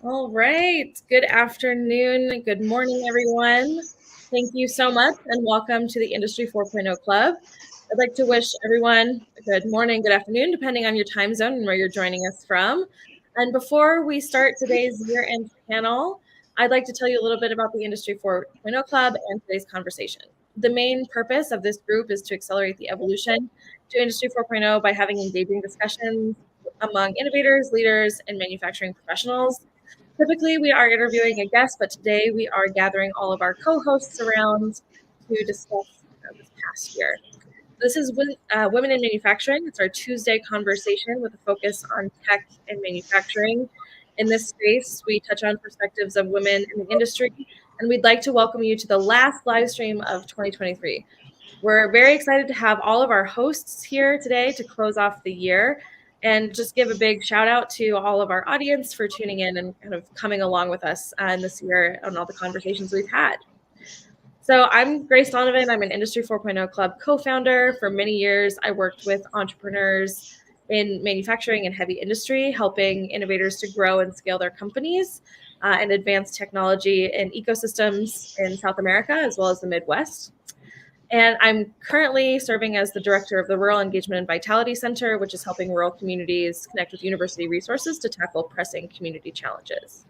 All right. Good afternoon. Good morning, everyone. Thank you so much and welcome to the Industry 4.0 Club. I'd like to wish everyone a good morning, good afternoon, depending on your time zone and where you're joining us from. And before we start today's year-end panel, I'd like to tell you a little bit about the Industry 4.0 Club and today's conversation. The main purpose of this group is to accelerate the evolution to Industry 4.0 by having engaging discussions among innovators, leaders, and manufacturing professionals. Typically, we are interviewing a guest, but today we are gathering all of our co-hosts around to discuss this past year. This is Women in Manufacturing. It's our Tuesday conversation with a focus on tech and manufacturing. In this space, we touch on perspectives of women in the industry, and we'd like to welcome you to the last live stream of 2023. We're very excited to have all of our hosts here today to close off the year and just give a big shout out to all of our audience for tuning in and kind of coming along with us in this year on all the conversations we've had. So I'm Grace Donovan. I'm an Industry 4.0 Club co-founder. For many years, I worked with entrepreneurs in manufacturing and heavy industry, helping innovators to grow and scale their companies and advance technology in ecosystems in South America as well as the Midwest. And I'm currently serving as the director of the Rural Engagement and Vitality Center, which is helping rural communities connect with university resources to tackle pressing community challenges.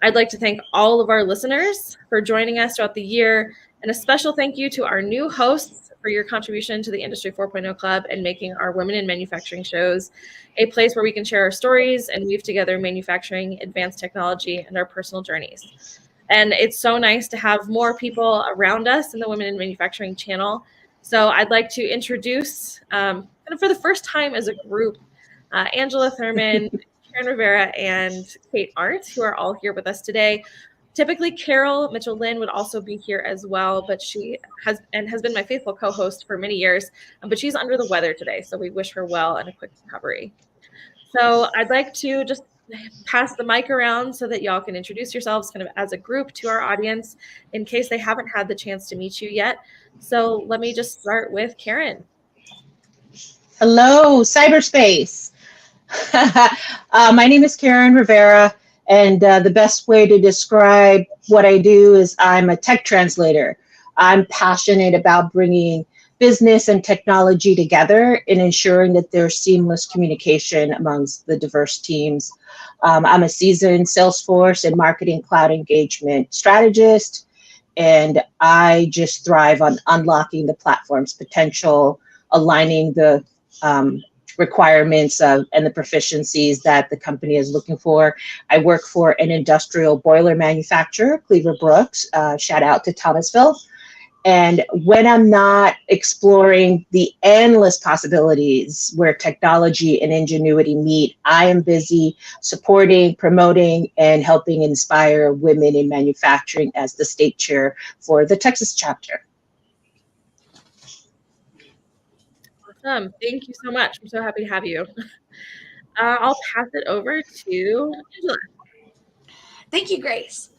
I'd like to thank all of our listeners for joining us throughout the year, and a special thank you to our new hosts for your contribution to the Industry 4.0 Club and making our Women in Manufacturing shows a place where we can share our stories and weave together manufacturing, advanced technology, and our personal journeys. And it's so nice to have more people around us in the Women in Manufacturing channel. So I'd like to introduce, kind of for the first time as a group, Angela Thurman, Karen Rivera, and Kate Arndt, who are all here with us today. Typically, Carol Mitchell-Lin would also be here as well, but she has been my faithful co-host for many years, but she's under the weather today, so we wish her well and a quick recovery. So I'd like to just pass the mic around so that y'all can introduce yourselves kind of as a group to our audience in case they haven't had the chance to meet you yet. So let me just start with Karen. Hello, cyberspace. My name is Karen Rivera, and the best way to describe what I do is I'm a tech translator. I'm passionate about bringing business and technology together and ensuring that there's seamless communication amongst the diverse teams. I'm a seasoned Salesforce and Marketing Cloud engagement strategist, and I just thrive on unlocking the platform's potential, aligning the requirements and the proficiencies that the company is looking for. I work for an industrial boiler manufacturer, Cleaver Brooks, shout out to Thomasville. And when I'm not exploring the endless possibilities where technology and ingenuity meet, I am busy supporting, promoting, and helping inspire women in manufacturing as the state chair for the Texas chapter. Awesome. Thank you so much. I'm so happy to have you. I'll pass it over to Angela. Thank you, Grace.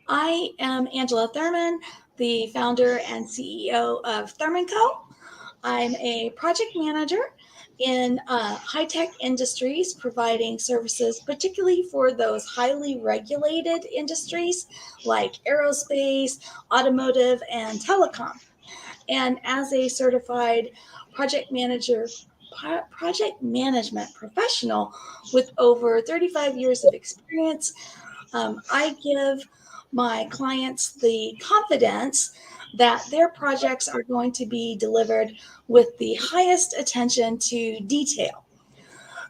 I am Angela Thurman, the founder and CEO of Thurman Co. I'm a project manager in high-tech industries, providing services particularly for those highly regulated industries like aerospace, automotive, and telecom. And as a certified project management professional with over 35 years of experience, I give my clients the confidence that their projects are going to be delivered with the highest attention to detail.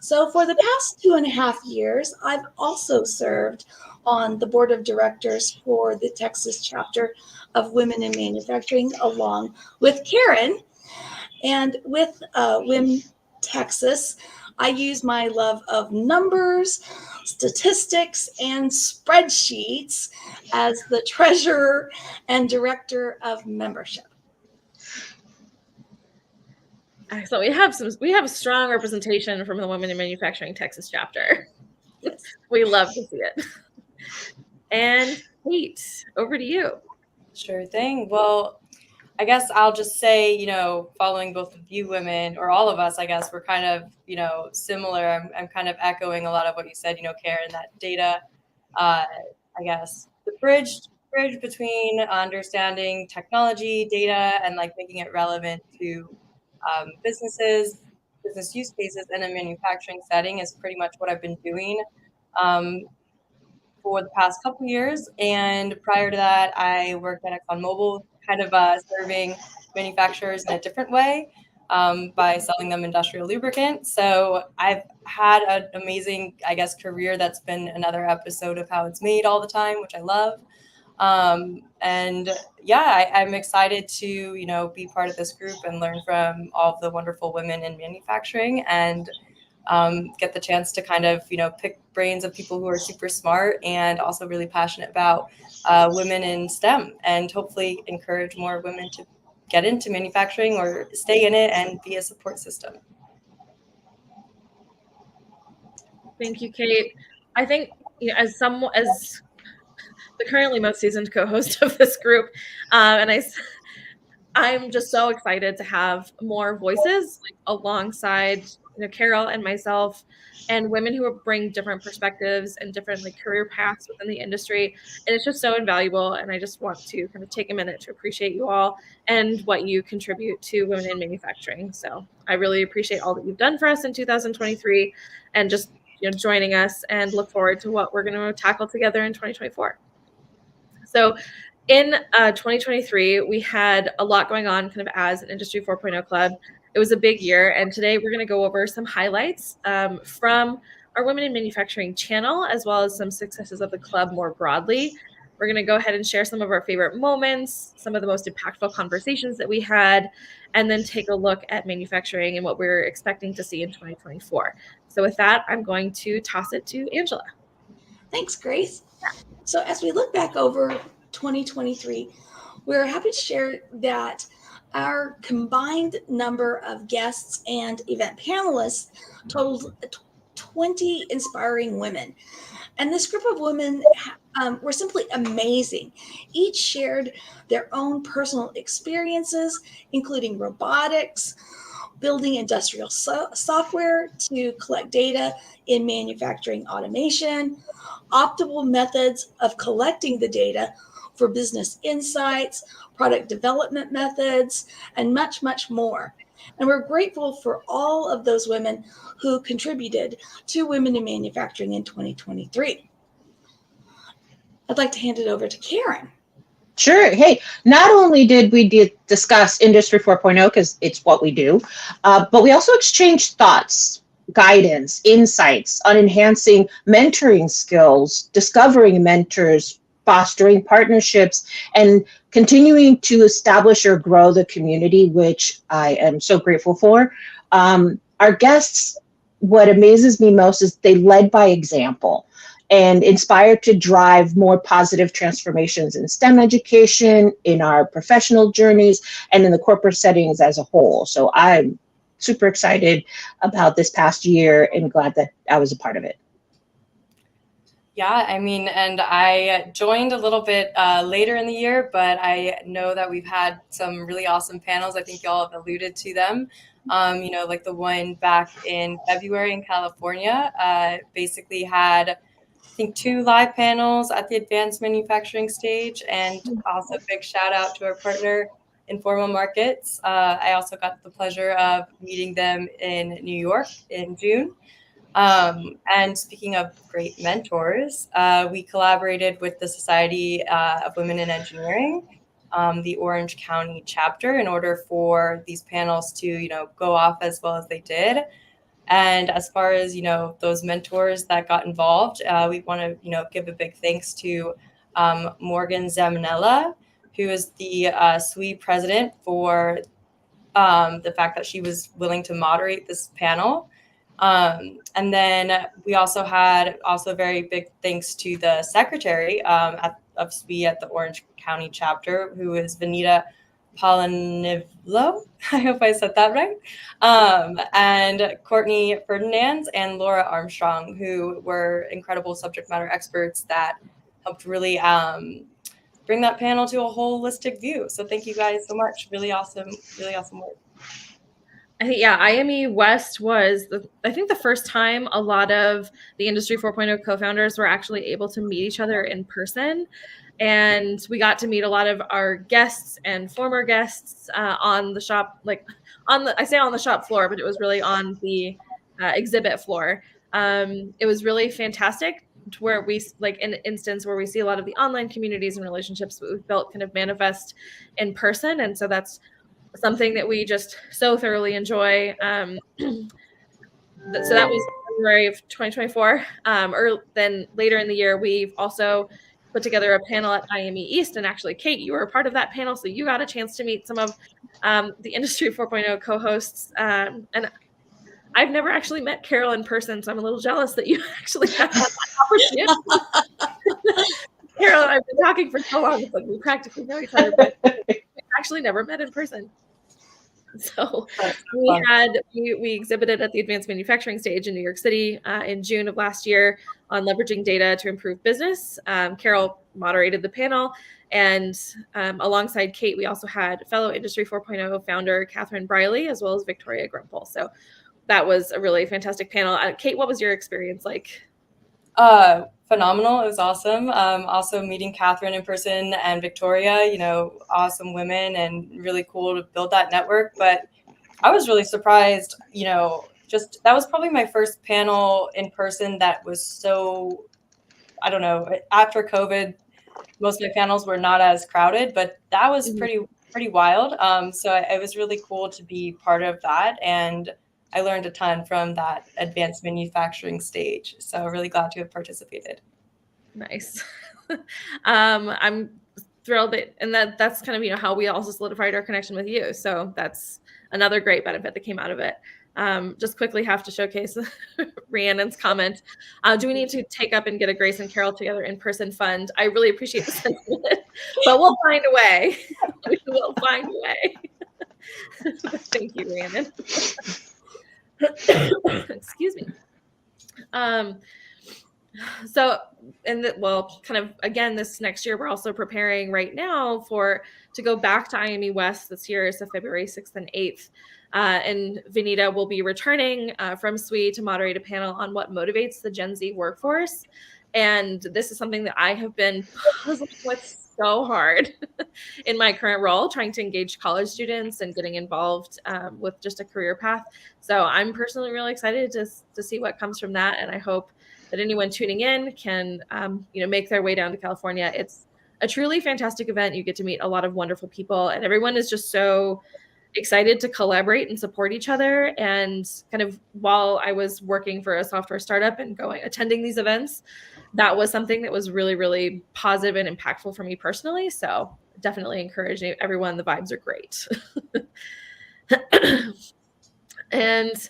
So for the past 2.5 years, I've also served on the board of directors for the Texas chapter of Women in Manufacturing, along with Karen. And with WIM Texas, I use my love of numbers, statistics, and spreadsheets as the treasurer and director of membership. So we have a strong representation from the Women in Manufacturing Texas chapter. Yes. We love to see it. And Kate, over to you. Sure thing. Well, I guess I'll just say, following both of you women, or all of us, I guess, we're kind of, similar. I'm kind of echoing a lot of what you said, Karen, that data I guess, the bridge between understanding technology, data, and like making it relevant to businesses, business use cases in a manufacturing setting is pretty much what I've been doing um, for the past couple years. And prior to that, I worked at ExxonMobil, kind of serving manufacturers in a different way by selling them industrial lubricant. So I've had an amazing, I guess, career that's been another episode of How It's Made all the time, which I love. And yeah, I'm excited to, be part of this group and learn from all of the wonderful women in manufacturing and get the chance to kind of, pick brains of people who are super smart and also really passionate about women in STEM, and hopefully encourage more women to get into manufacturing or stay in it and be a support system. Thank you, Kate. I think as the currently most seasoned co-host of this group, and I'm just so excited to have more voices alongside Carol and myself, and women who bring different perspectives and different career paths within the industry. And it's just so invaluable. And I just want to kind of take a minute to appreciate you all and what you contribute to women in manufacturing. So I really appreciate all that you've done for us in 2023 and just joining us, and look forward to what we're going to tackle together in 2024. So in 2023, we had a lot going on kind of as an Industry 4.0 Club. It was a big year, and today we're going to go over some highlights from our Women in Manufacturing channel, as well as some successes of the club more broadly. We're going to go ahead and share some of our favorite moments, some of the most impactful conversations that we had, and then take a look at manufacturing and what we're expecting to see in 2024. So with that, I'm going to toss it to Angela. Thanks, Grace. So as we look back over 2023, we're happy to share that our combined number of guests and event panelists totaled 20 inspiring women. And this group of women were simply amazing. Each shared their own personal experiences, including robotics, building industrial software to collect data in manufacturing automation, optimal methods of collecting the data for business insights, product development methods, and much, much more. And we're grateful for all of those women who contributed to Women in Manufacturing in 2023. I'd like to hand it over to Karen. Sure. Hey, not only did we discuss Industry 4.0, because it's what we do, but we also exchanged thoughts, guidance, insights on enhancing mentoring skills, discovering mentors, fostering partnerships, and continuing to establish or grow the community, which I am so grateful for. Our guests, what amazes me most is they led by example and inspired to drive more positive transformations in STEM education, in our professional journeys, and in the corporate settings as a whole. So I'm super excited about this past year and glad that I was a part of it. Yeah, I mean, and I joined a little bit later in the year, but I know that we've had some really awesome panels. I think y'all have alluded to them. Like the one back in February in California, basically had, I think, 2 live panels at the advanced manufacturing stage, and also a big shout out to our partner, Informal Markets. I also got the pleasure of meeting them in New York in June. And speaking of great mentors, we collaborated with the Society of Women in Engineering, the Orange County chapter, in order for these panels to, go off as well as they did. And as far as, those mentors that got involved, we want to, give a big thanks to Morgan Zamanella, who is the SWE president, for the fact that she was willing to moderate this panel. And then we also had very big thanks to the secretary of SWE at the Orange County chapter, who is Vanita Polanivlo. I hope I said that right. And Courtney Ferdinand and Laura Armstrong, who were incredible subject matter experts that helped really bring that panel to a holistic view. So thank you guys so much. Really awesome work. I think, yeah, IME West was, I think, the first time a lot of the Industry 4.0 co-founders were actually able to meet each other in person. And we got to meet a lot of our guests and former guests on the shop, like I say on the shop floor, but it was really on the exhibit floor. It was really fantastic, to where we, like, an instance where we see a lot of the online communities and relationships that we've built kind of manifest in person. And so that's something that we just so thoroughly enjoy. So that was February of 2024. Or then later in the year, we've also put together a panel at IME East. And actually, Kate, you were a part of that panel, so you got a chance to meet some of the Industry 4.0 co-hosts. And I've never actually met Carol in person, so I'm a little jealous that you actually had that opportunity. Carol and I've been talking for so long, it's like we practically know each other, but we've actually never met in person. So we exhibited at the Advanced Manufacturing Stage in New York City in June of last year on leveraging data to improve business. Carol moderated the panel, and alongside Kate, we also had fellow Industry 4.0 founder Catherine Briley, as well as Victoria Grumpel. So that was a really fantastic panel. Kate, what was your experience like? Phenomenal. It was awesome. Also meeting Catherine in person and Victoria, awesome women, and really cool to build that network. But I was really surprised, just that was probably my first panel in person that was so, I don't know, after COVID, most of my panels were not as crowded, but that was pretty wild. So it was really cool to be part of that. And I learned a ton from that advanced manufacturing stage. So really glad to have participated. Nice. I'm thrilled that's kind of, how we also solidified our connection with you. So that's another great benefit that came out of it. Just quickly have to showcase Rhiannon's comment. Do we need to take up and get a Grace and Carol together in-person fund? I really appreciate the sentiment, but we'll find a way. We will find a way. Thank you, Rhiannon. Excuse me. So, kind of again, this next year, we're also preparing right now to go back to IME West this year, so February 6th and 8th. And Vinita will be returning from SWE to moderate a panel on what motivates the Gen Z workforce. And this is something that I have been puzzling with so hard in my current role, trying to engage college students and getting involved with just a career path. So I'm personally really excited to see what comes from that. And I hope that anyone tuning in can, make their way down to California. It's a truly fantastic event. You get to meet a lot of wonderful people, and everyone is just so excited to collaborate and support each other. And kind of while I was working for a software startup and attending these events, that was something that was really, really positive and impactful for me personally. So definitely encourage everyone. The vibes are great. And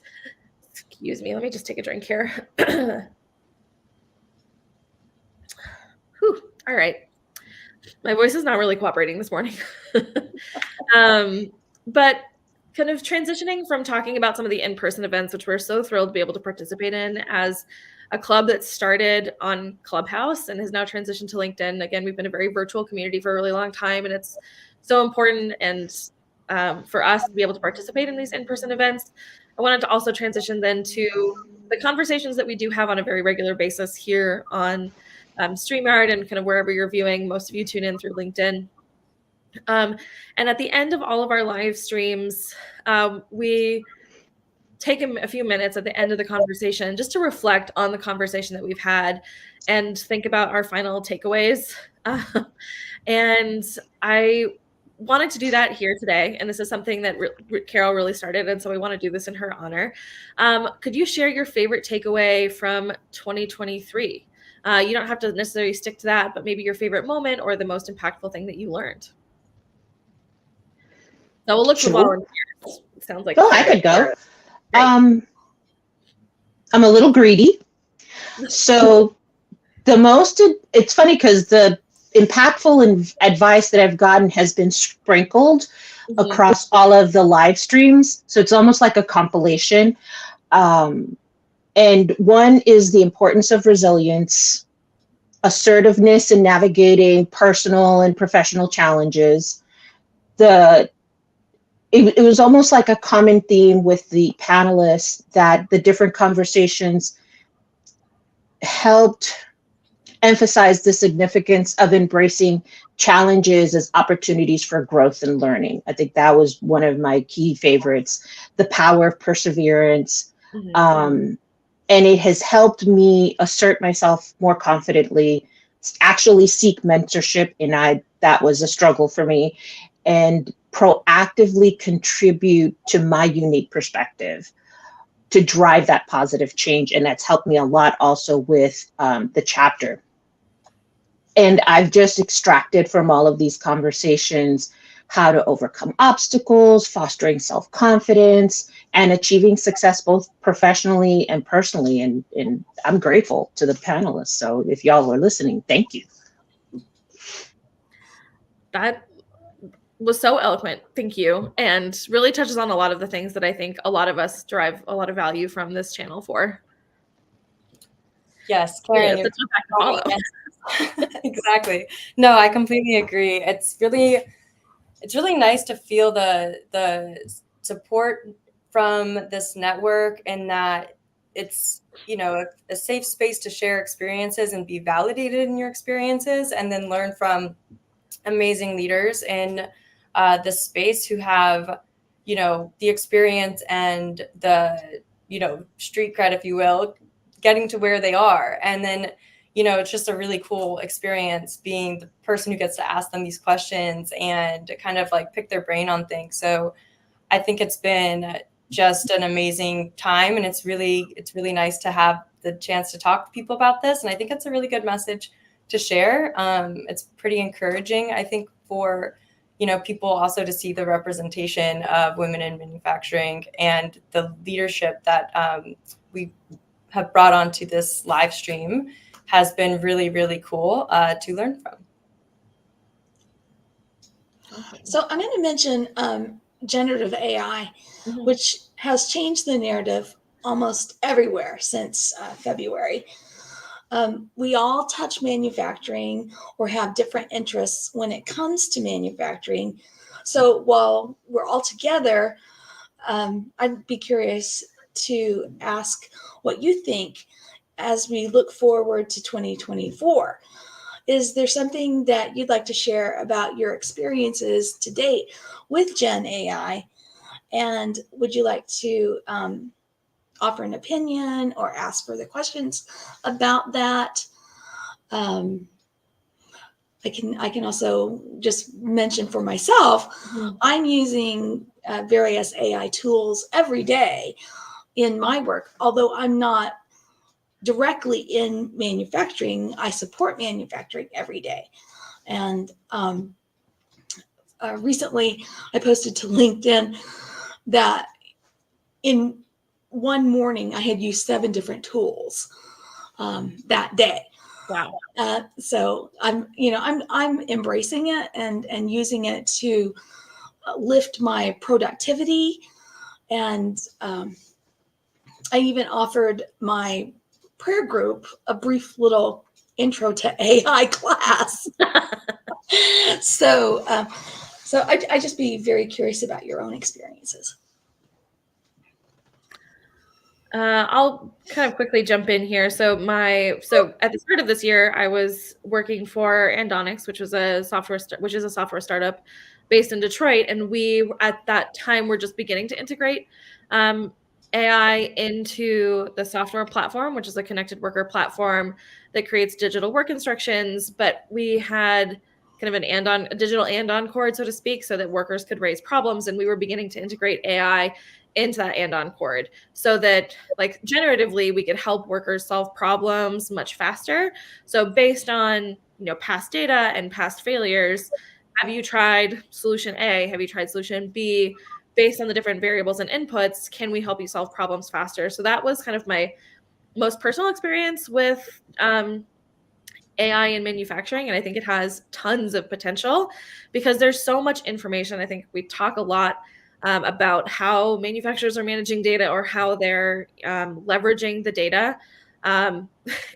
excuse me, let me just take a drink here. Whew, all right. My voice is not really cooperating this morning. But kind of transitioning from talking about some of the in-person events, which we're so thrilled to be able to participate in as a club that started on Clubhouse and has now transitioned to LinkedIn. Again, we've been a very virtual community for a really long time, and it's so important and for us to be able to participate in these in-person events. I wanted to also transition then to the conversations that we do have on a very regular basis here on StreamYard and kind of wherever you're viewing. Most of you tune in through LinkedIn. And at the end of all of our live streams, we take a few minutes at the end of the conversation just to reflect on the conversation that we've had and think about our final takeaways. And I wanted to do that here today. And this is something that Carol really started. And so we want to do this in her honor. Could you share your favorite takeaway from 2023? You don't have to necessarily stick to that, but maybe your favorite moment or the most impactful thing that you learned. So we'll look for volunteers. It sounds like I could go. I'm a little greedy. So it's funny because the impactful advice that I've gotten has been sprinkled across all of the live streams. So it's almost like a compilation. And one is the importance of resilience, assertiveness in navigating personal and professional challenges, the it was almost like a common theme with the panelists, that the different conversations helped emphasize the significance of embracing challenges as opportunities for growth and learning. I think that was one of my key favorites, the power of perseverance. And it has helped me assert myself more confidently, actually seek mentorship, and that was a struggle for me, and proactively contribute to my unique perspective to drive that positive change. And that's helped me a lot also with the chapter. And I've just extracted from all of these conversations how to overcome obstacles, fostering self-confidence, and achieving success both professionally and personally. And I'm grateful to the panelists. So if y'all are listening, thank you. That was so eloquent. Thank you. And really touches on a lot of the things that I think a lot of us derive a lot of value from this channel for. Yes, Karen, it's a tough act to follow. Exactly. No, I completely agree. It's really nice to feel the support from this network, and that it's, you know, a safe space to share experiences and be validated in your experiences, and then learn from amazing leaders in this space who have, you know, the experience and the, you know, street cred, if you will, getting to where they are. And then, you know, it's just a really cool experience being the person who gets to ask them these questions and kind of like pick their brain on things. So I think it's been just an amazing time, and it's really nice to have the chance to talk to people about this. And I think it's a really good message to share. It's pretty encouraging, I think, for, you know, people also to see the representation of women in manufacturing and the leadership that we have brought onto this live stream has been really, really cool to learn from. So I'm going to mention generative AI, which has changed the narrative almost everywhere since February. We all touch manufacturing or have different interests when it comes to manufacturing. So while we're all together, I'd be curious to ask what you think as we look forward to 2024. Is there something that you'd like to share about your experiences to date with Gen AI? And would you like to offer an opinion or ask further questions about that? I can also just mention for myself, I'm using various AI tools every day in my work. Although I'm not directly in manufacturing, I support manufacturing every day. And recently I posted to LinkedIn that in one morning I had used 7 different tools that day. Wow. So I'm embracing it and using it to lift my productivity. And I even offered my prayer group a brief little intro to AI class. So I just be very curious about your own experiences. I'll kind of quickly jump in here. So at the start of this year, I was working for Andonix, which is a software startup based in Detroit, and we at that time were just beginning to integrate AI into the software platform, which is a connected worker platform that creates digital work instructions. But we had kind of a digital and-on cord, so to speak, so that workers could raise problems, and we were beginning to integrate AI into that and-on cord so that, like, generatively we could help workers solve problems much faster. So based on, past data and past failures, have you tried solution A? Have you tried solution B? Based on the different variables and inputs, can we help you solve problems faster? So that was kind of my most personal experience with AI in manufacturing. And I think it has tons of potential because there's so much information. I think we talk a lot about how manufacturers are managing data or how they're leveraging the data.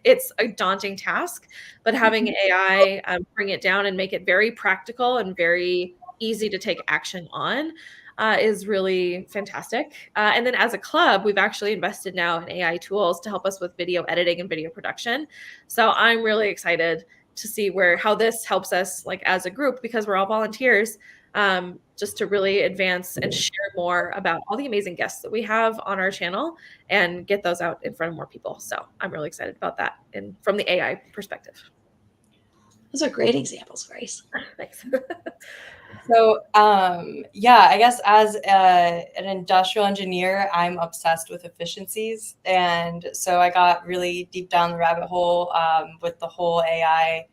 It's a daunting task, but having AI bring it down and make it very practical and very easy to take action on is really fantastic. And then as a club, we've actually invested now in AI tools to help us with video editing and video production. So I'm really excited to see how this helps us like as a group, because we're all volunteers, just to really advance and share more about all the amazing guests that we have on our channel and get those out in front of more people. So I'm really excited about that and from the AI perspective. Those are great examples, Grace. Thanks. So, yeah, I guess as an industrial engineer, I'm obsessed with efficiencies. And so I got really deep down the rabbit hole with the whole AI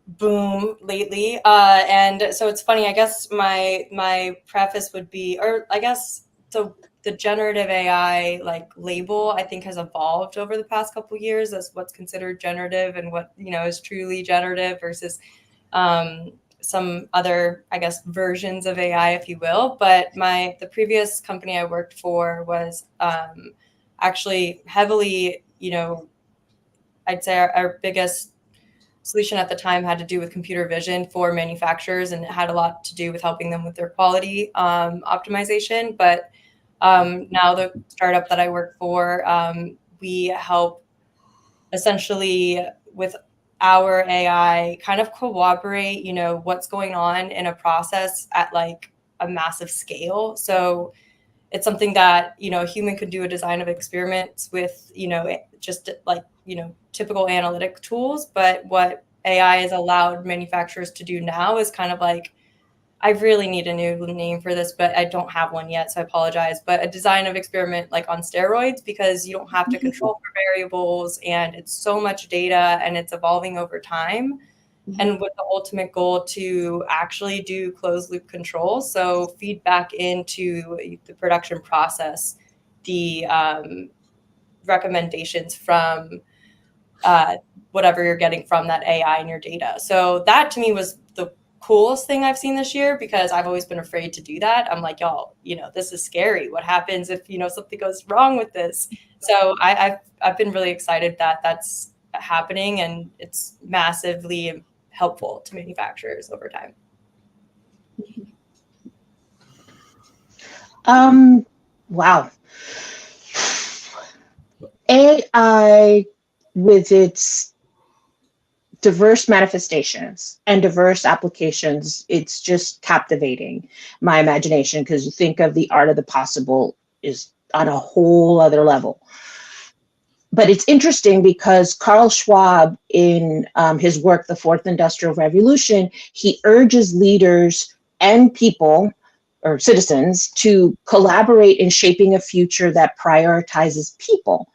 boom lately. And so it's funny, I guess my preface would be, or I guess the generative AI like label, I think has evolved over the past couple of years as what's considered generative and what, is truly generative versus some other, I guess, versions of AI, if you will. But the previous company I worked for was actually heavily, I'd say our biggest solution at the time had to do with computer vision for manufacturers, and it had a lot to do with helping them with their quality optimization. But now the startup that I work for, we help essentially with our AI kind of cooperate, what's going on in a process at like a massive scale. So it's something that, a human could do a design of experiments with, just like, typical analytic tools. But what AI has allowed manufacturers to do now is kind of like, I really need a new name for this, but I don't have one yet, so I apologize. But a design of experiment like on steroids, because you don't have to control for variables, and it's so much data and it's evolving over time. And with the ultimate goal to actually do closed loop control, so feed back into the production process the recommendations from whatever you're getting from that AI in your data. So that to me was the coolest thing I've seen this year, because I've always been afraid to do that. I'm like, y'all, this is scary. What happens if, something goes wrong with this? So I've been really excited that that's happening, and it's massively helpful to manufacturers over time. Wow. AI, with its diverse manifestations and diverse applications, it's just captivating my imagination, because you think of the art of the possible is on a whole other level. But it's interesting because Carl Schwab, in his work, The Fourth Industrial Revolution, he urges leaders and people or citizens to collaborate in shaping a future that prioritizes people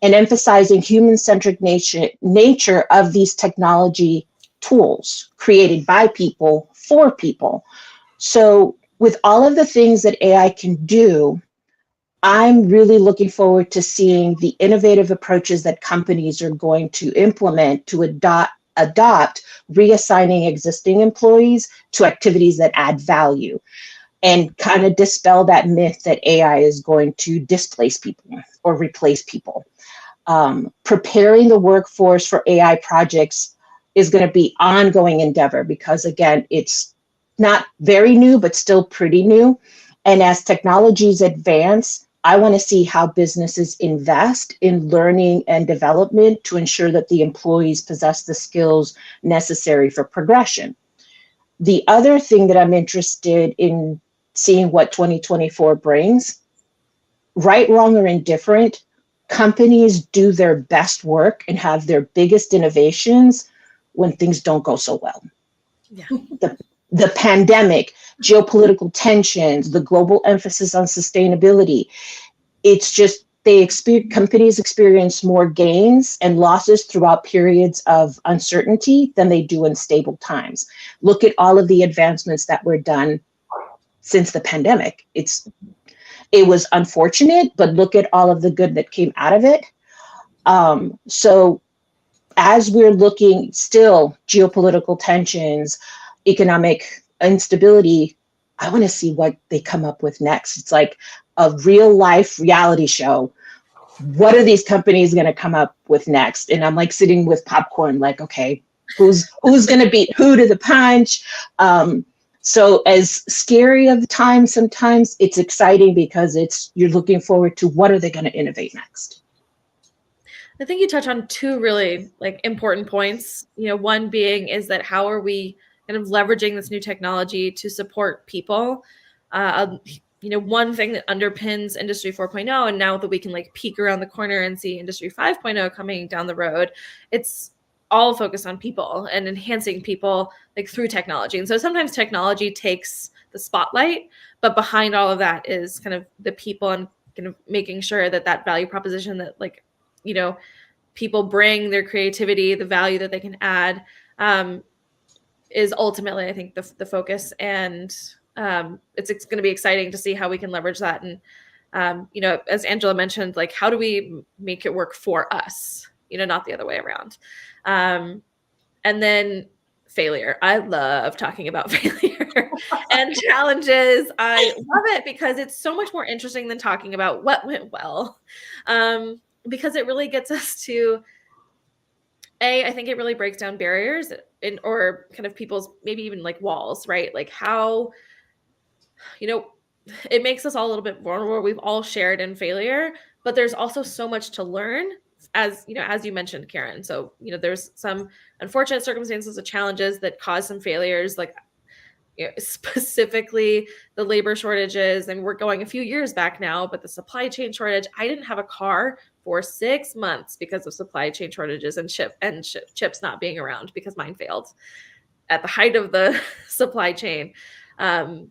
and emphasizing human-centric nature of these technology tools created by people for people. So with all of the things that AI can do, I'm really looking forward to seeing the innovative approaches that companies are going to implement to adopt reassigning existing employees to activities that add value, and kind of dispel that myth that AI is going to displace people or replace people. Preparing the workforce for AI projects is going to be ongoing endeavor, because again, it's not very new, but still pretty new. And as technologies advance, I want to see how businesses invest in learning and development to ensure that the employees possess the skills necessary for progression. The other thing that I'm interested in seeing what 2024 brings, right, wrong, or indifferent, companies do their best work and have their biggest innovations when things don't go so well. Yeah. The pandemic, geopolitical tensions, the global emphasis on sustainability, it's just companies experience more gains and losses throughout periods of uncertainty than they do in stable times. Look at all of the advancements that were done since the pandemic. It was unfortunate, but look at all of the good that came out of it. So as we're looking still geopolitical tensions, economic instability, I want to see what they come up with next. It's like a real life reality show. What are these companies going to come up with next? And I'm like sitting with popcorn, like, okay, who's going to beat who to the punch? So as scary of the time, sometimes it's exciting because you're looking forward to what are they going to innovate next. I think you touch on two really like important points. One being is that how are we kind of leveraging this new technology to support people? One thing that underpins Industry 4.0, and now that we can like peek around the corner and see Industry 5.0 coming down the road, it's all focused on people and enhancing people like through technology. And so sometimes technology takes the spotlight, but behind all of that is kind of the people and kind of making sure that that value proposition that like, people bring their creativity, the value that they can add, is ultimately, I think, the focus. And it's going to be exciting to see how we can leverage that. And, as Angela mentioned, like, how do we make it work for us, not the other way around. And then failure. I love talking about failure and challenges. I love it because it's so much more interesting than talking about what went well. Because it really gets us to, I think it really breaks down barriers or kind of people's maybe even like walls, right? Like how, it makes us all a little bit vulnerable. We've all shared in failure, but there's also so much to learn as you mentioned, Karen. So, there's some unfortunate circumstances of challenges that cause some failures, like specifically the labor shortages. And we're going a few years back now, but the supply chain shortage. I didn't have a car for 6 months because of supply chain shortages and chips not being around because mine failed at the height of the supply chain, backlogs.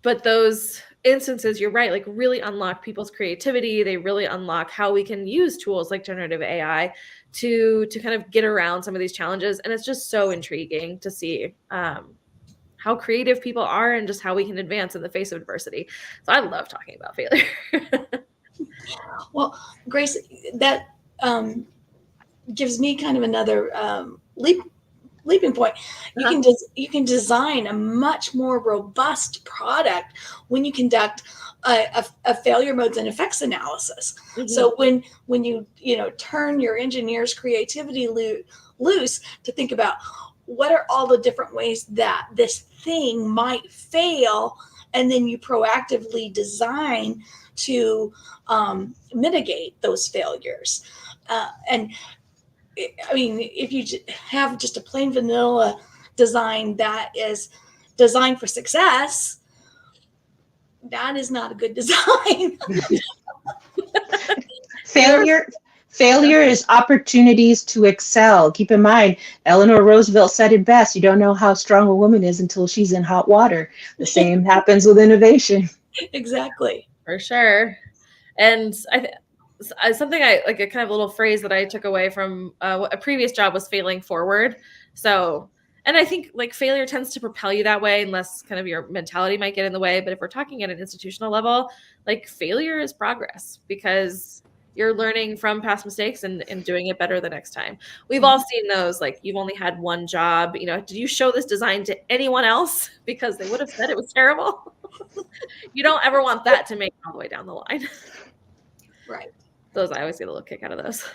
But those instances, you're right, like really unlock people's creativity. They really unlock how we can use tools like generative AI to kind of get around some of these challenges. And it's just so intriguing to see how creative people are and just how we can advance in the face of adversity. So I love talking about failure. Well, Grace, that gives me kind of another leaping point. You can design a much more robust product when you conduct a failure modes and effects analysis. Mm-hmm. So when you turn your engineer's creativity loose to think about what are all the different ways that this thing might fail, and then you proactively design to mitigate those failures. And I mean, if you have just a plain vanilla design that is designed for success, that is not a good design. Failure is opportunities to excel. Keep in mind, Eleanor Roosevelt said it best: you don't know how strong a woman is until she's in hot water. The same happens with innovation. Exactly. For sure. And something I like, a kind of little phrase that I took away from a previous job was failing forward. So, and I think like failure tends to propel you that way unless kind of your mentality might get in the way. But if we're talking at an institutional level, like failure is progress because you're learning from past mistakes and doing it better the next time. We've all seen those, like you've only had one job, did you show this design to anyone else? Because they would have said it was terrible. You don't ever want that to make it all the way down the line. Right. Those, I always get a little kick out of those.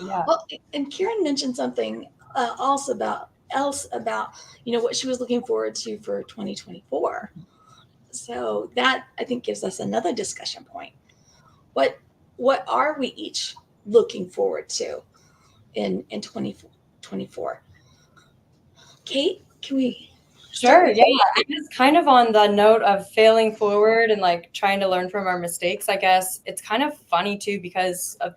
Yeah. Well, and Karen mentioned something else about what she was looking forward to for 2024. So that I think gives us another discussion point. What are we each looking forward to in 2024? Kate, can we? Sure. Yeah. I guess kind of on the note of failing forward and like trying to learn from our mistakes, I guess it's kind of funny too, because of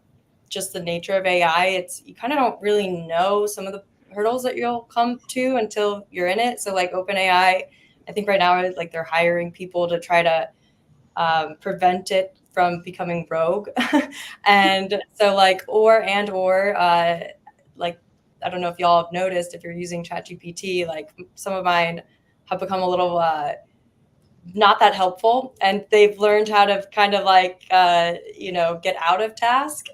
just the nature of AI. You kind of don't really know some of the hurdles that you'll come to until you're in it. So like OpenAI, I think right now, like they're hiring people to try to prevent it from becoming rogue. And so like, like, I don't know if y'all have noticed, if you're using ChatGPT, like some of mine have become a little not that helpful, and they've learned how to kind of like get out of tasks.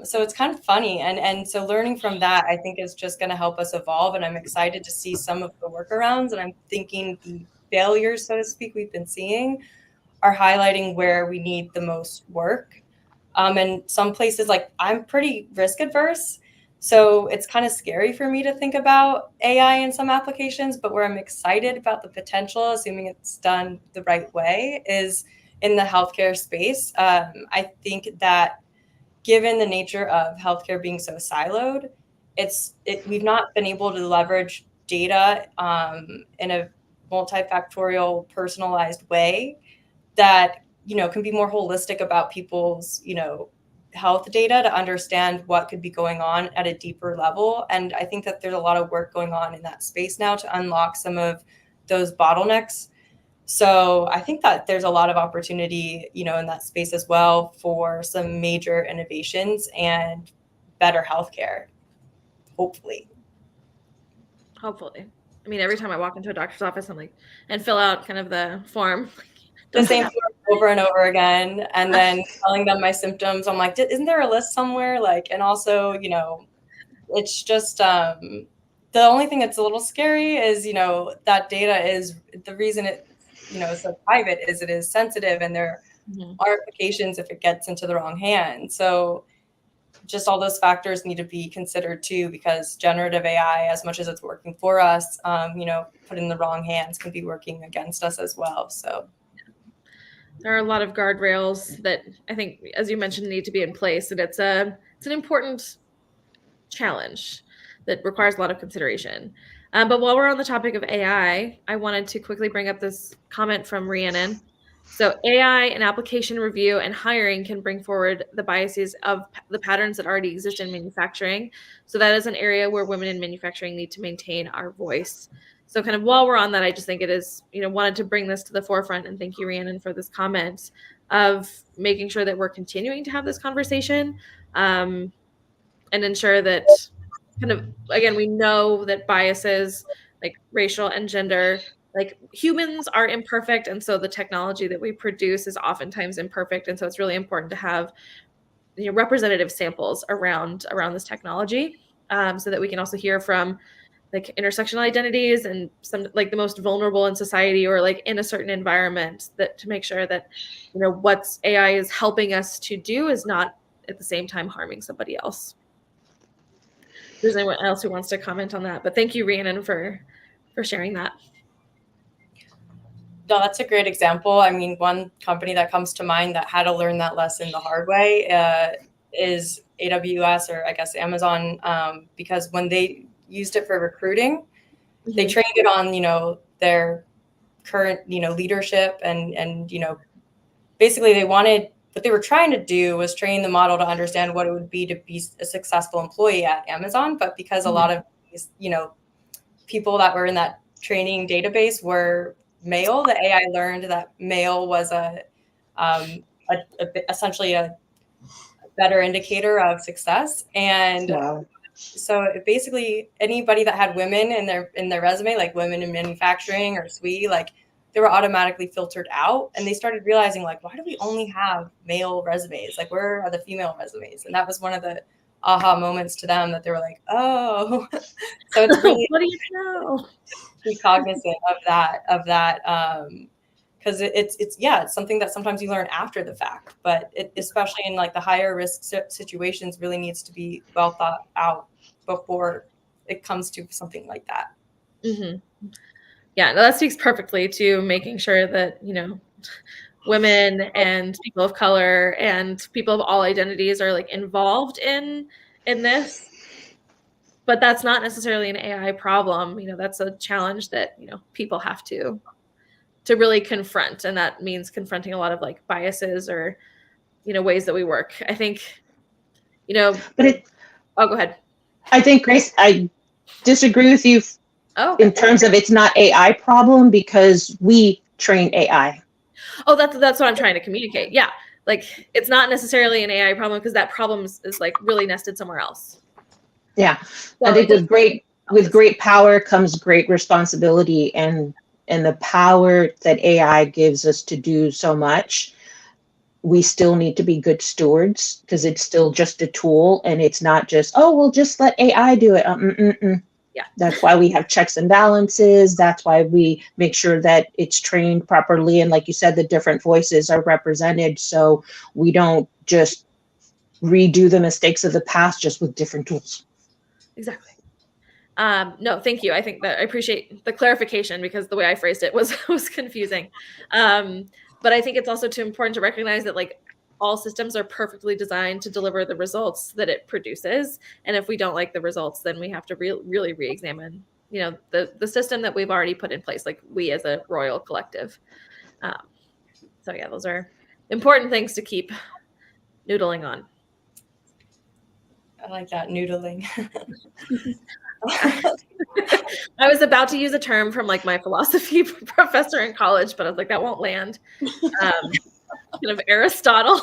So it's kind of funny, and so learning from that, I think, is just going to help us evolve. And I'm excited to see some of the workarounds. And I'm thinking the failures, so to speak, we've been seeing are highlighting where we need the most work. And some places, like I'm pretty risk adverse. So it's kind of scary for me to think about AI in some applications, but where I'm excited about the potential, assuming it's done the right way, is in the healthcare space. I think that given the nature of healthcare being so siloed, we've not been able to leverage data in a multifactorial, personalized way that can be more holistic about people's health data to understand what could be going on at a deeper level. And I think that there's a lot of work going on in that space now to unlock some of those bottlenecks. So I think that there's a lot of opportunity, in that space as well for some major innovations and better healthcare, hopefully. Hopefully. I mean, every time I walk into a doctor's office, I'm like, and fill out kind of the form. The same form over and over again, and then telling them my symptoms. I'm like, isn't there a list somewhere? Like, and also, it's just the only thing that's a little scary is, that data is the reason it, is so private is it is sensitive, and there are implications if it gets into the wrong hands. So just all those factors need to be considered too, because generative AI, as much as it's working for us, put in the wrong hands can be working against us as well. So there are a lot of guardrails that I think, as you mentioned, need to be in place, and it's an important challenge that requires a lot of consideration. But while we're on the topic of AI, I wanted to quickly bring up this comment from Rhiannon. So AI and application review and hiring can bring forward the biases of the patterns that already exist in manufacturing. So that is an area where women in manufacturing need to maintain our voice. So kind of while we're on that, I just think it is, wanted to bring this to the forefront, and thank you, Rhiannon, for this comment of making sure that we're continuing to have this conversation and ensure that kind of, again, we know that biases like racial and gender, like humans are imperfect, and so the technology that we produce is oftentimes imperfect, and so it's really important to have representative samples around this technology, so that we can also hear from like intersectional identities and some like the most vulnerable in society or like in a certain environment, that to make sure that what's AI is helping us to do is not at the same time harming somebody else. If there's anyone else who wants to comment on that, but thank you, Rhiannon, for sharing that. No, that's a great example. I mean, one company that comes to mind that had to learn that lesson the hard way is AWS, or I guess Amazon, because when they used it for recruiting, they trained it on, their current, leadership and basically what they were trying to do was train the model to understand what it would be to be a successful employee at Amazon. But because a lot of these, people that were in that training database were male, the AI learned that male was essentially a better indicator of success. And Wow. so basically anybody that had women in their resume, like women in manufacturing or SWE, like they were automatically filtered out. And they started realizing, like, why do we only have male resumes? Like, where are the female resumes? And that was one of the aha moments to them, that they were like, oh. So it's really what do you know? Be cognizant of that because it's something that sometimes you learn after the fact, but especially in like the higher risk situations, really needs to be well thought out before it comes to something like that. Yeah, no, that speaks perfectly to making sure that women and people of color and people of all identities are like involved in this. But that's not necessarily an AI problem. That's a challenge that people have to really confront, and that means confronting a lot of like biases or ways that we work. I think But oh, go ahead. I think, Grace, I disagree with you Okay. in terms of it's not AI problem, because we train AI. Oh, that's what I'm trying to communicate. Yeah, like it's not necessarily an AI problem, because that problem is like really nested somewhere else. Yeah, So I think with great power comes great responsibility, and the power that AI gives us to do so much, we still need to be good stewards, because it's still just a tool, and it's not just, oh, we'll just let AI do it. Yeah. That's why we have checks and balances. That's why we make sure that it's trained properly. And like you said, the different voices are represented, so we don't just redo the mistakes of the past just with different tools. Exactly. No, thank you. I think that I appreciate the clarification because the way I phrased it was confusing. But I think it's also too important to recognize that like all systems are perfectly designed to deliver the results that it produces. And if we don't like the results, then we have to really re-examine, the system that we've already put in place, like we as a royal collective. So yeah, those are important things to keep noodling on. I like that, noodling. I was about to use a term from like my philosophy professor in college, but I was like, that won't land. Kind of Aristotle.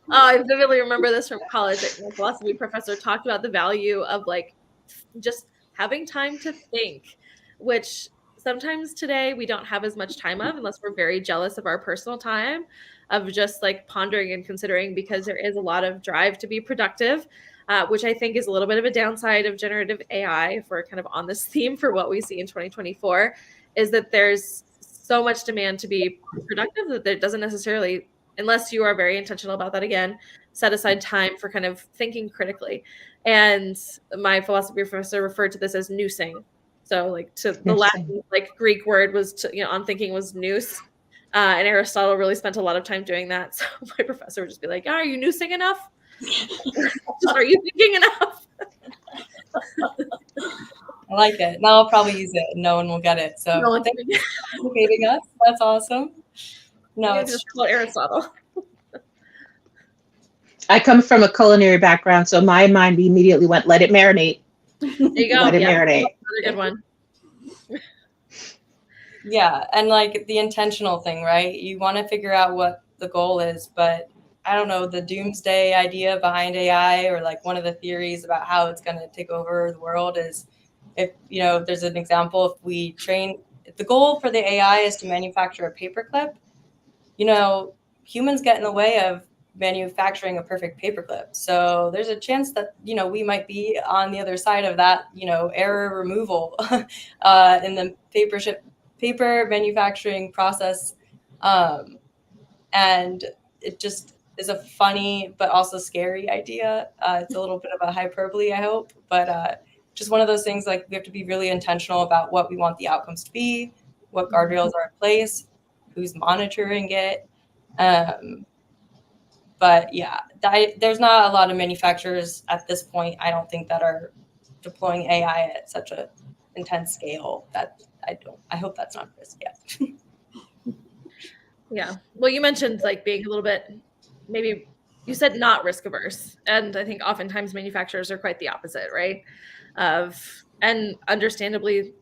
I vividly remember this from college. My philosophy professor talked about the value of like just having time to think, which sometimes today we don't have as much time of unless we're very jealous of our personal time of just like pondering and considering, because there is a lot of drive to be productive, which I think is a little bit of a downside of generative AI, if we're kind of on this theme for what we see in 2024, is that there's so much demand to be productive that there doesn't necessarily, unless you are very intentional about that, again, set aside time for kind of thinking critically. And my philosophy professor referred to this as noosing. So like to the Latin, like Greek word was to, on thinking was nous. And Aristotle really spent a lot of time doing that. So my professor would just be like, are you noosing enough? Are you thinking enough? I like it. Now I'll probably use it and no one will get it. So thank you for educating us. That's awesome. No, it's just call Aristotle. I come from a culinary background, so my mind immediately went, let it marinate. There you go. Let it marinate. Another good one. Yeah, and like the intentional thing, right? You want to figure out what the goal is, but I don't know, the doomsday idea behind AI, or like one of the theories about how it's going to take over the world is, if there's an example, if the goal for the AI is to manufacture a paperclip, humans get in the way of manufacturing a perfect paperclip. So there's a chance that, we might be on the other side of that, error removal in the paper manufacturing process. And it just is a funny but also scary idea. It's a little bit of a hyperbole, I hope, but just one of those things, like we have to be really intentional about what we want the outcomes to be, what guardrails are in place, who's monitoring it. But yeah, there's not a lot of manufacturers at this point, I don't think, that are deploying AI at such an intense scale. That I hope that's not risk yet. Yeah. Well, you mentioned like being a little bit, maybe you said not risk averse. And I think oftentimes manufacturers are quite the opposite, right? And understandably,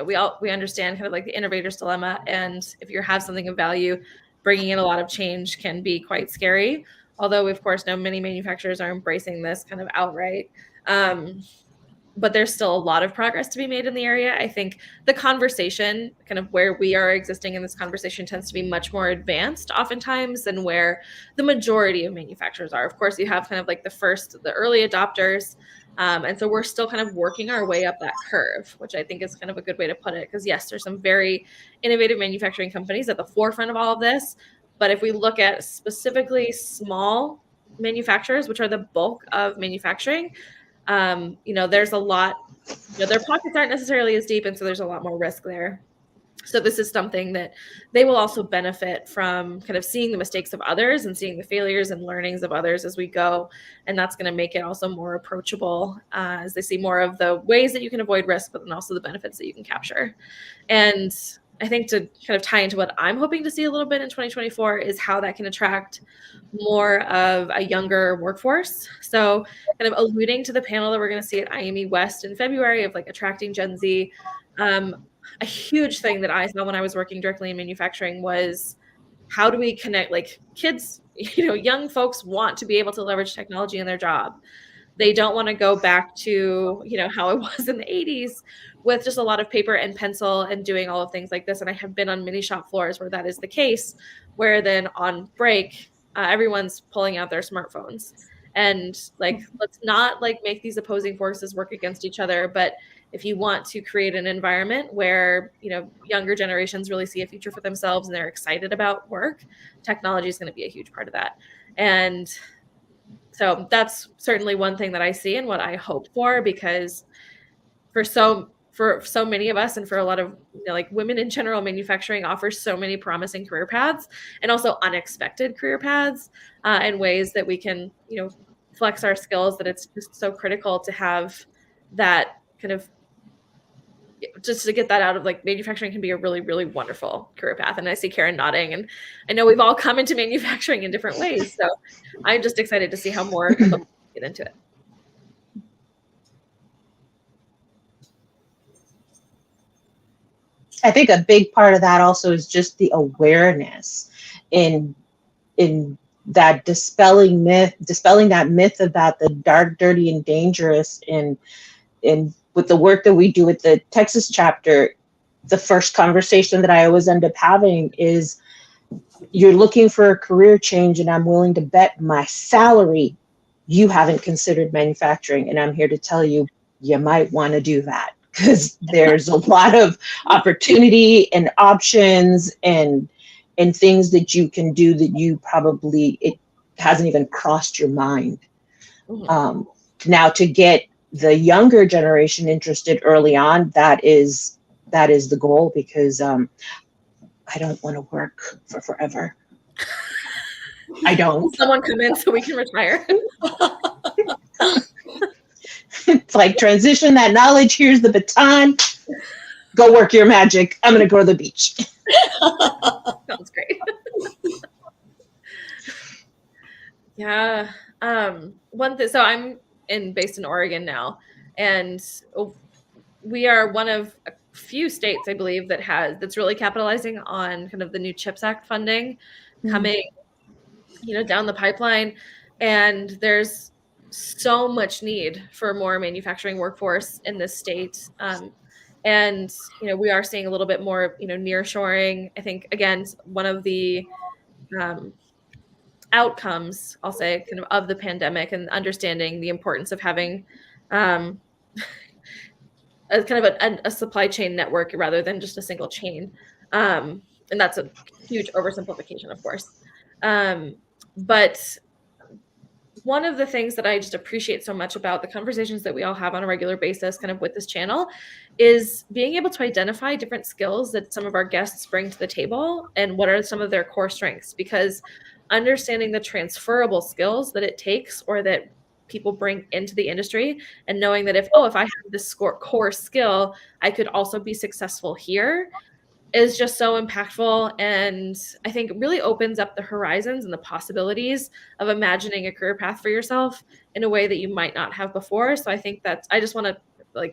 we understand kind of like the innovator's dilemma. And if you have something of value, bringing in a lot of change can be quite scary. Although we, of course, know many manufacturers are embracing this kind of outright. But there's still a lot of progress to be made in the area. I think the conversation, kind of where we are existing in this conversation, tends to be much more advanced oftentimes than where the majority of manufacturers are. Of course, you have kind of like the early adopters. And so we're still kind of working our way up that curve, which I think is kind of a good way to put it. Because yes, there's some very innovative manufacturing companies at the forefront of all of this. But if we look at specifically small manufacturers, which are the bulk of manufacturing, there's a lot, their pockets aren't necessarily as deep. And so there's a lot more risk there. So this is something that they will also benefit from, kind of seeing the mistakes of others and seeing the failures and learnings of others as we go. And that's going to make it also more approachable as they see more of the ways that you can avoid risk, but then also the benefits that you can capture. And I think to kind of tie into what I'm hoping to see a little bit in 2024 is how that can attract more of a younger workforce. So kind of alluding to the panel that we're going to see at IME West in February of like attracting Gen Z. A huge thing that I saw when I was working directly in manufacturing was, how do we connect, like kids, young folks want to be able to leverage technology in their job. They don't want to go back to, how it was in the 80s with just a lot of paper and pencil and doing all of things like this. And I have been on many shop floors where that is the case, where then on break, everyone's pulling out their smartphones. And like, let's not like make these opposing forces work against each other. But if you want to create an environment where, younger generations really see a future for themselves and they're excited about work, technology is going to be a huge part of that. And So that's certainly one thing that I see and what I hope for, because for so many of us, and for a lot of like women in general, manufacturing offers so many promising career paths, and also unexpected career paths, and ways that we can flex our skills, that it's just so critical to have that kind of, just to get that out of, like, manufacturing can be a really, really wonderful career path. And I see Karen nodding, and I know we've all come into manufacturing in different ways. So I'm just excited to see how more of them get into it. I think a big part of that also is just the awareness in that dispelling that myth about the dark, dirty, and dangerous. And with the work that we do at the Texas chapter, the first conversation that I always end up having is, you're looking for a career change, and I'm willing to bet my salary you haven't considered manufacturing. And I'm here to tell you, you might want to do that, because there's a lot of opportunity and options and things that you can do that you probably, it hasn't even crossed your mind. Mhm. Now, to get the younger generation interested early on, that is the goal, because I don't want to work for forever. I don't. Someone come in so we can retire. It's like, transition that knowledge. Here's the baton. Go work your magic. I'm going to go to the beach. Sounds great. Yeah. One thing. So I'm based in Oregon now, and we are one of a few states, I believe, that's really capitalizing on kind of the new CHIPS Act funding coming, down the pipeline. And there's so much need for more manufacturing workforce in this state. And we are seeing a little bit more, nearshoring. I think, again, one of the outcomes, I'll say, kind of the pandemic, and understanding the importance of having a kind of a supply chain network rather than just a single chain. And that's a huge oversimplification, of course. But one of the things that I just appreciate so much about the conversations that we all have on a regular basis, kind of with this channel, is being able to identify different skills that some of our guests bring to the table, and what are some of their core strengths. Because understanding the transferable skills that it takes, or that people bring into the industry, and knowing that if I have this core skill, I could also be successful here, is just so impactful. And I think it really opens up the horizons and the possibilities of imagining a career path for yourself in a way that you might not have before. So I think I just want to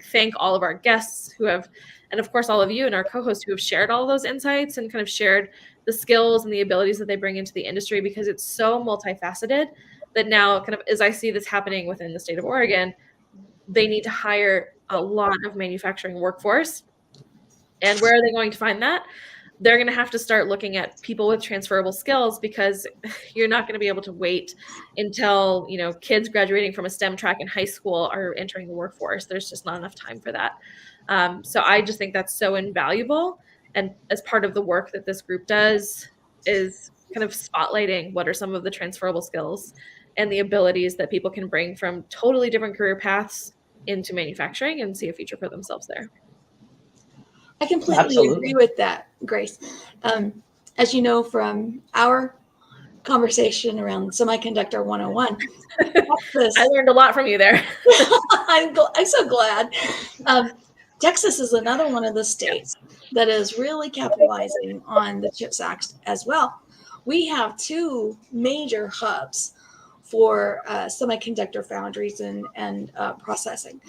thank all of our guests who have, and of course all of you and our co-hosts who have shared all of those insights and kind of shared the skills and the abilities that they bring into the industry, because it's so multifaceted that now, kind of as I see this happening within the state of Oregon, they need to hire a lot of manufacturing workforce. And where are they going to find that? They're going to have to start looking at people with transferable skills, because you're not going to be able to wait until, kids graduating from a STEM track in high school are entering the workforce. There's just not enough time for that. So I just think that's so invaluable. And as part of the work that this group does, is kind of spotlighting what are some of the transferable skills and the abilities that people can bring from totally different career paths into manufacturing, and see a future for themselves there. I completely agree with that, Grace. As you know from our conversation around Semiconductor 101, Texas, I learned a lot from you there. I'm so glad. Texas is another one of the states that is really capitalizing on the CHIPS Act as well. We have two major hubs for semiconductor foundries and processing.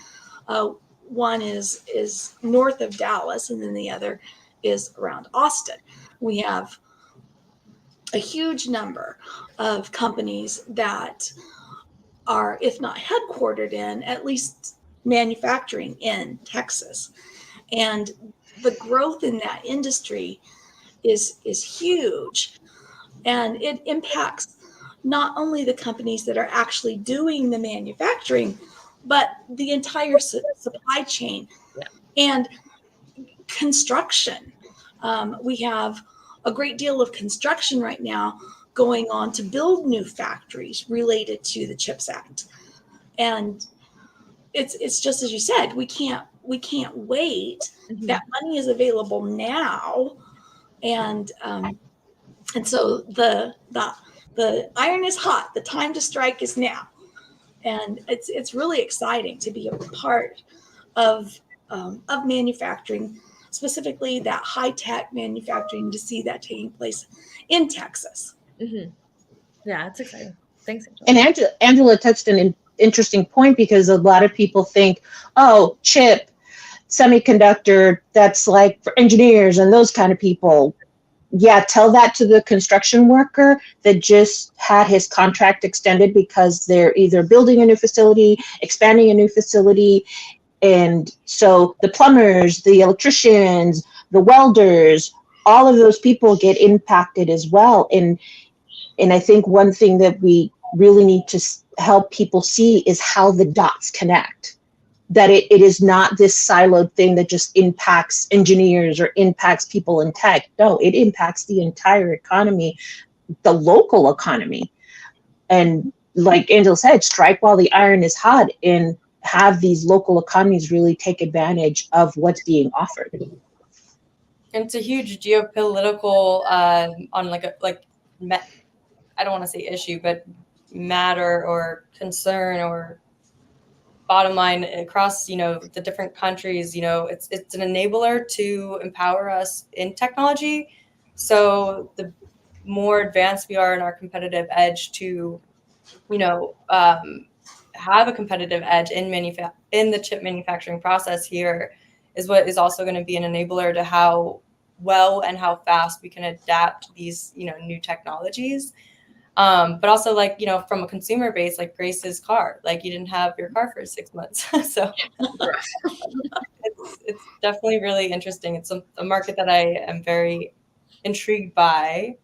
One is north of Dallas, and then the other is around Austin. We have a huge number of companies that are, if not headquartered in, at least manufacturing in Texas. And the growth in that industry is huge. And it impacts not only the companies that are actually doing the manufacturing, but the entire supply chain and construction. We have a great deal of construction right now going on to build new factories related to the CHIPS Act. And it's just as you said, we can't wait. That money is available now, and so the iron is hot. The time to strike is now, and it's really exciting to be a part of manufacturing, specifically that high tech manufacturing, to see that taking place in Texas. Yeah, it's exciting. Thanks, Angela. And Angela touched an interesting point, because a lot of people think, oh, chip, semiconductor, that's like for engineers and those kind of people. Yeah, tell that to the construction worker that just had his contract extended because they're either building a new facility, expanding a new facility. And so the plumbers, the electricians, the welders, all of those people get impacted as well. And I think one thing that we really need to help people see is how the dots connect. That it is not this siloed thing that just impacts engineers or impacts people in tech. No, it impacts the entire economy, the local economy. And like Angela said, strike while the iron is hot, and have these local economies really take advantage of what's being offered. It's a huge geopolitical on I don't want to say issue, but matter or concern or bottom line across, the different countries. It's an enabler to empower us in technology. So the more advanced we are in our competitive edge to, have a competitive edge in the chip manufacturing process here is what is also going to be an enabler to how well and how fast we can adapt these, new technologies. But also from a consumer base, like Grace's car, you didn't have your car for 6 months. So it's definitely really interesting. It's a market that I am very intrigued by.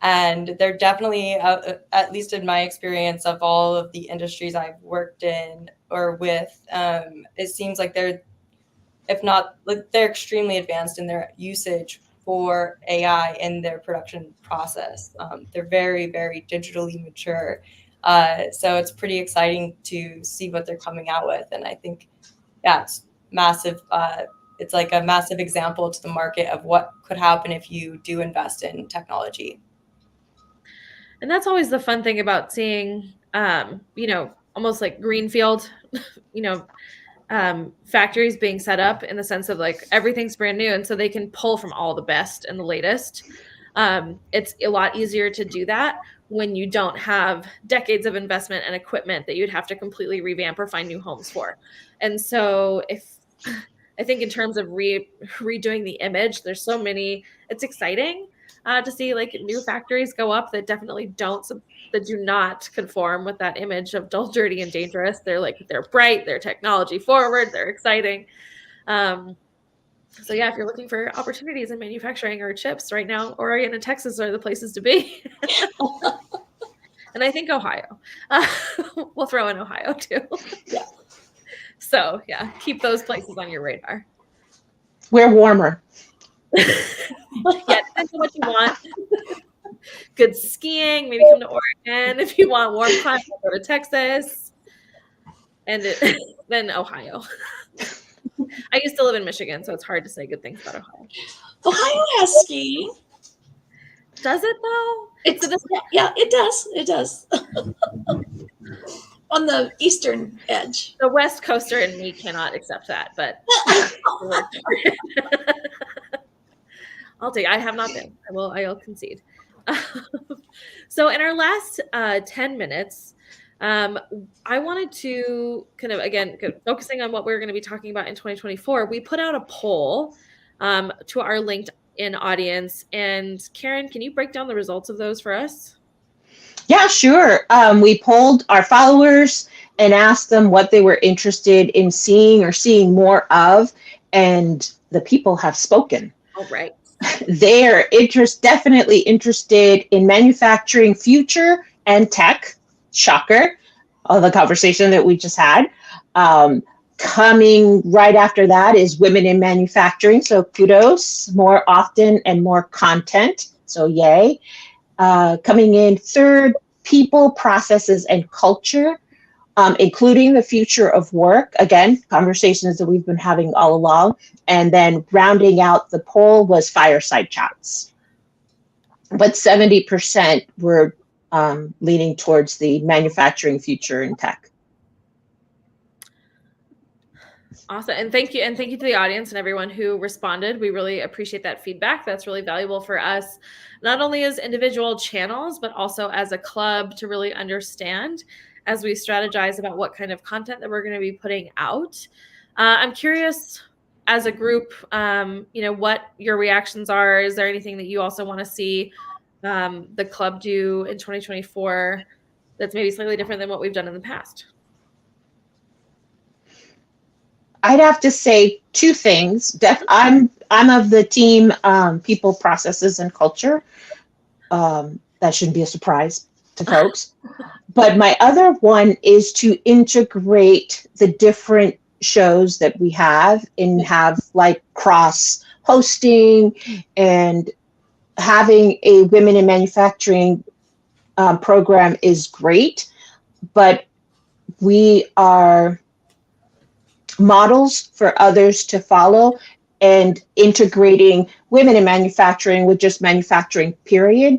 And they're definitely, at least in my experience of all of the industries I've worked in or with, it seems like they're extremely advanced in their usage for AI in their production process. They're very, very digitally mature. So it's pretty exciting to see what they're coming out with. And I think, it's massive. It's like a massive example to the market of what could happen if you do invest in technology. And that's always the fun thing about seeing, almost like greenfield, factories being set up, in the sense of everything's brand new. And so they can pull from all the best and the latest. It's a lot easier to do that when you don't have decades of investment and equipment that you'd have to completely revamp or find new homes for. And so I think in terms of redoing the image, there's so many, it's exciting to see new factories go up that definitely that do not conform with that image of dull, dirty, and dangerous. They're bright, they're technology forward, they're exciting. So yeah, if you're looking for opportunities in manufacturing or chips right now, Oregon and Texas are the places to be. And I think Ohio. We'll throw in Ohio too. Yeah. So yeah, keep those places on your radar. We're warmer. Yeah, depends on what you want. Good skiing, maybe come to Oregon. If you want warm climate, go to Texas. And then Ohio. I used to live in Michigan, so it's hard to say good things about Ohio. Ohio has skiing. Does it though? Yeah, it does. It does. On the eastern edge. The West Coaster and me cannot accept that, but I have not been. I'll concede. So in our last 10 minutes, I wanted to kind of, again, focusing on what we're going to be talking about in 2024, we put out a poll to our LinkedIn audience. And Karen, can you break down the results of those for us? Yeah, sure. We polled our followers and asked them what they were interested in seeing or seeing more of, and the people have spoken. All right. They are definitely interested in manufacturing future and tech. Shocker, of the conversation that we just had. Coming right after that is women in manufacturing. So kudos, more often and more content. So yay. Coming in third, people, processes, and culture, including the future of work. Again, conversations that we've been having all along. And then rounding out the poll was fireside chats. But 70% were leaning towards the manufacturing future in tech. Awesome. And thank you. And thank you to the audience and everyone who responded. We really appreciate that feedback. That's really valuable for us, not only as individual channels, but also as a club to really understand as we strategize about what kind of content that we're going to be putting out. I'm curious as a group, what your reactions are. Is there anything that you also want to see the club do in 2024 that's maybe slightly different than what we've done in the past? I'd have to say two things. I'm of the team people, processes, and culture. That shouldn't be a surprise to folks. But my other one is to integrate the different shows that we have and have like cross hosting, and having a women in manufacturing program is great, but we are models for others to follow, and integrating women in manufacturing with just manufacturing period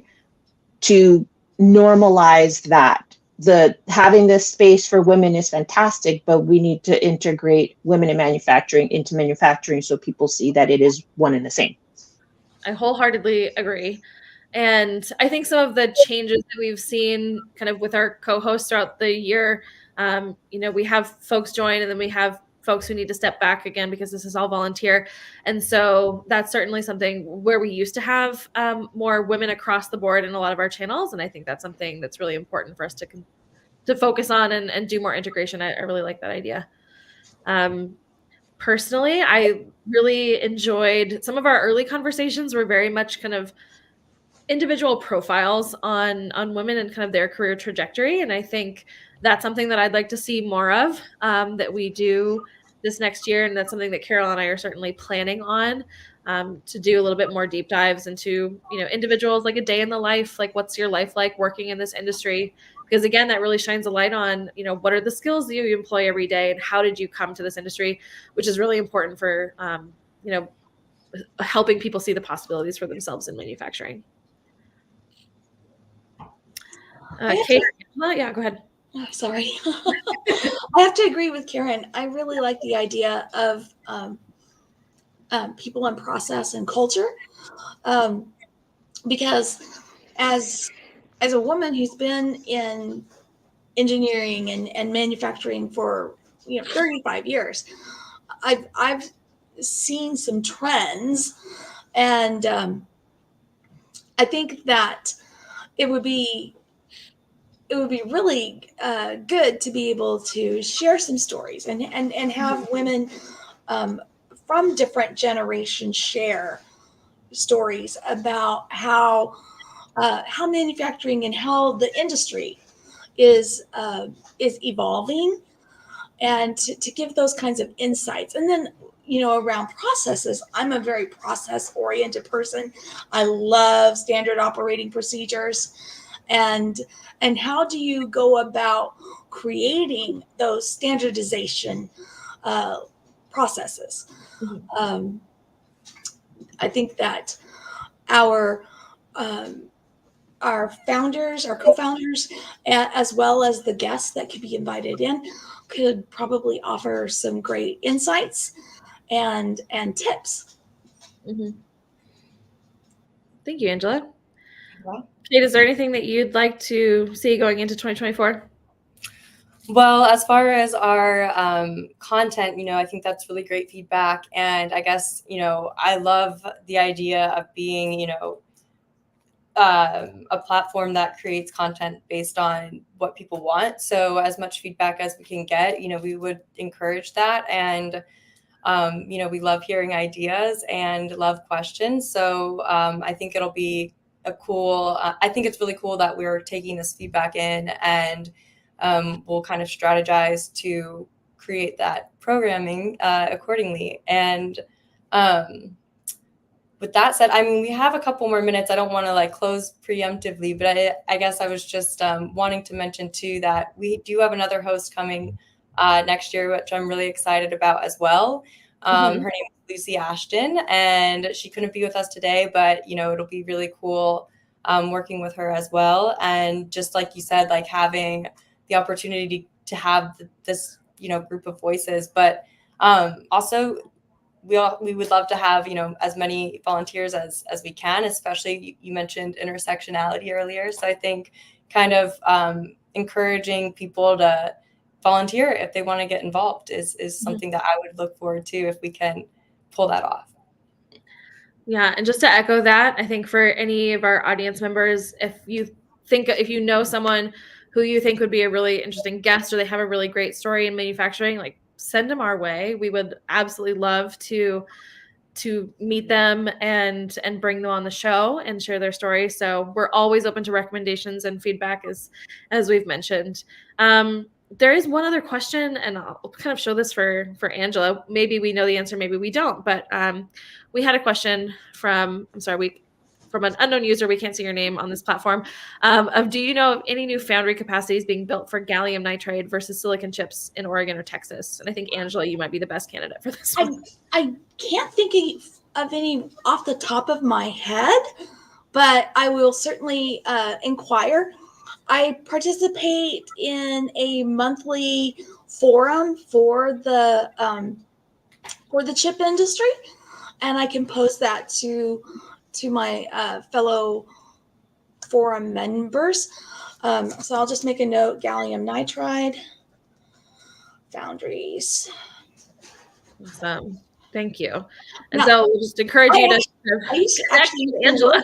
to normalize that. Having this space for women is fantastic, but we need to integrate women in manufacturing into manufacturing so people see that it is one and the same. I wholeheartedly agree. And I think some of the changes that we've seen kind of with our co-hosts throughout the year, we have folks join, and then we have folks who need to step back again because this is all volunteer. And so that's certainly something where we used to have more women across the board in a lot of our channels. And I think that's something that's really important for us to focus on and do more integration. I really like that idea. Personally, I really enjoyed some of our early conversations were very much kind of individual profiles on women and kind of their career trajectory. And I think that's something that I'd like to see more of, that we do this next year. And that's something that Carol and I are certainly planning on, to do a little bit more deep dives into, individuals, like a day in the life, like what's your life like working in this industry? Because again, that really shines a light on, what are the skills that you employ every day and how did you come to this industry, which is really important for, helping people see the possibilities for themselves in manufacturing. Kate, yeah, go ahead. Oh, sorry. I have to agree with Karen. I really like the idea of people and process and culture, because as a woman who's been in engineering and manufacturing for 35 years, I've seen some trends, and I think that it would be really good to be able to share some stories and have women from different generations share stories about how manufacturing and how the industry is evolving, and to give those kinds of insights. And then around processes, I'm a very process oriented person. I love standard operating procedures, and how do you go about creating those standardization processes? Mm-hmm. I think that our founders, our co-founders, as well as the guests that could be invited in, could probably offer some great insights and tips. Mm-hmm. Thank you, Angela. Yeah. Kate, is there anything that you'd like to see going into 2024? Well, as far as our content, I think that's really great feedback. And I guess, I love the idea of being, a platform that creates content based on what people want. So as much feedback as we can get, we would encourage that. And, we love hearing ideas and love questions. So I think it'll be I think it's really cool that we're taking this feedback in, and we'll kind of strategize to create that programming accordingly. And with that said, I mean, we have a couple more minutes. I don't want to like close preemptively, but I guess I was just wanting to mention too that we do have another host coming next year, which I'm really excited about as well. Her name is Lucy Ashton, and she couldn't be with us today, but it'll be really cool working with her as well. And just like you said, like having the opportunity to have this group of voices, but also we would love to have as many volunteers as we can, especially you mentioned intersectionality earlier. So I think kind of encouraging people to volunteer if they want to get involved is something that I would look forward to if we can pull that off. Yeah, and just to echo that, I think for any of our audience members, if you know someone who you think would be a really interesting guest or they have a really great story in manufacturing, like send them our way. We would absolutely love to meet them and bring them on the show and share their story. So we're always open to recommendations and feedback as we've mentioned. There is one other question, and I'll kind of show this for Angela. Maybe we know the answer, maybe we don't, but we had a question from an unknown user. We can't see your name on this platform. Do you know of any new foundry capacities being built for gallium nitride versus silicon chips in Oregon or Texas? And I think Angela, you might be the best candidate for this one. I can't think of any off the top of my head, but I will certainly inquire. I participate in a monthly forum for the chip industry, and I can post that to my fellow forum members. So I'll just make a note: gallium nitride foundries. Awesome. Thank you. And so we'll just encourage you to I used to actually Angela.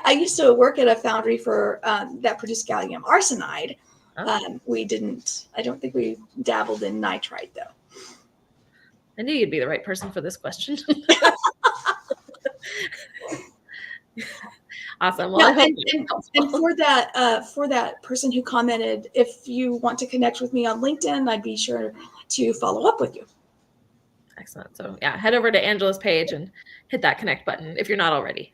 I used to work at a foundry for that produced gallium arsenide. Oh. I don't think we dabbled in nitride though. I knew you'd be the right person for this question. Awesome. Well, and for that person who commented, if you want to connect with me on LinkedIn, I'd be sure to follow up with you. Excellent. So yeah, head over to Angela's page and hit that connect button if you're not already.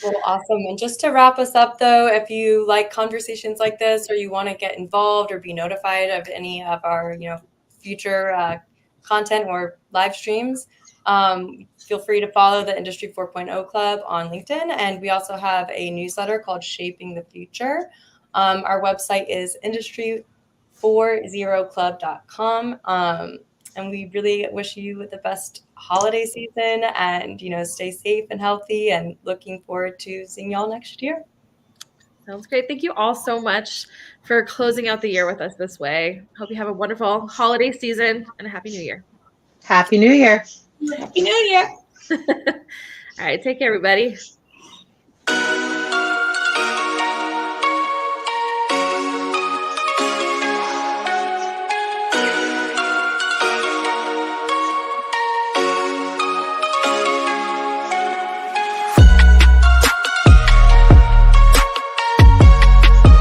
Well, awesome. And just to wrap us up, though, if you like conversations like this, or you want to get involved or be notified of any of our, future content or live streams, feel free to follow the Industry 4.0 Club on LinkedIn. And we also have a newsletter called Shaping the Future. Our website is industry40club.com. And we really wish you the best holiday season and, stay safe and healthy, and looking forward to seeing y'all next year. Sounds great. Thank you all so much for closing out the year with us this way. Hope you have a wonderful holiday season and a Happy New Year. Happy New Year. Happy New Year. All right. Take care, everybody.